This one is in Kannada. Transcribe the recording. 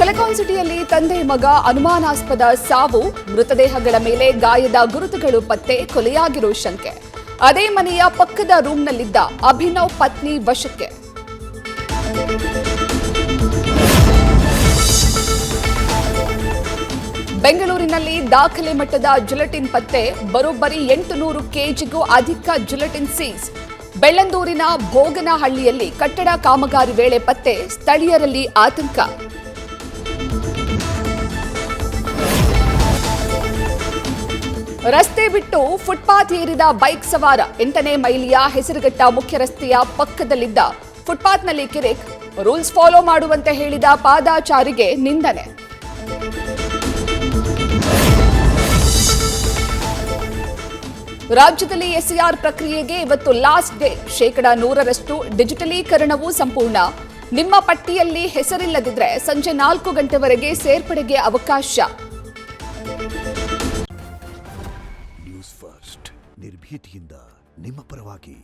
ಸಿಲಿಕಾನ್ ಸಿಟಿಯಲ್ಲಿ ತಂದೆ ಮಗ ಅನುಮಾನಾಸ್ಪದ ಸಾವು, ಮೃತದೇಹಗಳ ಮೇಲೆ ಗಾಯದ ಗುರುತುಗಳು ಪತ್ತೆ, ಕೊಲೆಯಾಗಿರೋ ಶಂಕೆ. ಅದೇ ಮನೆಯ ಪಕ್ಕದ ರೂಮ್ನಲ್ಲಿದ್ದ ಅಭಿನವ್ ಪತ್ನಿ ವಶಕ್ಕೆ. ಬೆಂಗಳೂರಿನಲ್ಲಿ ದಾಖಲೆ ಮಟ್ಟದ ಜಿಲೆಟಿನ್ ಪತ್ತೆ, ಬರೋಬ್ಬರಿ 800 ಕೆಜಿಗೂ ಅಧಿಕ ಜಿಲೆಟಿನ್ ಸೀಸ್. ಬೆಳ್ಳಂದೂರಿನ ಭೋಗನಹಳ್ಳಿಯಲ್ಲಿ ಕಟ್ಟಡ ಕಾಮಗಾರಿ ವೇಳೆ ಪತ್ತೆ, ಸ್ಥಳೀಯರಲ್ಲಿ ಆತಂಕ. ರಸ್ತೆ ಬಿಟ್ಟು ಫುಟ್ಪಾತ್ ಏರಿದ ಬೈಕ್ ಸವಾರ, 8ನೇ ಮೈಲಿಯ ಹೆಸರುಘಟ್ಟ ಮುಖ್ಯ ರಸ್ತೆಯ ಪಕ್ಕದಲ್ಲಿದ್ದ ಫುಟ್ಪಾತ್ನಲ್ಲಿ ಕಿರಿಕ್, ರೂಲ್ಸ್ ಫಾಲೋ ಮಾಡುವಂತೆ ಹೇಳಿದ ಪಾದಾಚಾರಿಗೆ ನಿಂದನೆ. ರಾಜ್ಯದಲ್ಲಿ ಎಸ್ಐಆರ್ ಪ್ರಕ್ರಿಯೆಗೆ ಇವತ್ತು ಲಾಸ್ಟ್ ಡೇ. 100% ಡಿಜಿಟಲೀಕರಣವೂ ಸಂಪೂರ್ಣ. ನಿಮ್ಮ ಪಟ್ಟಿಯಲ್ಲಿ ಹೆಸರಿಲ್ಲದಿದ್ರೆ ಸಂಜೆ 4 ಗಂಟೆವರೆಗೆ ಸೇರ್ಪಡೆಗೆ ಅವಕಾಶ. ನ್ಯೂಸ್ ಫಸ್ಟ್, ನಿರ್ಭೀತಿಯಿಂದ ನಿಮ್ಮ ಪರವಾಗಿ.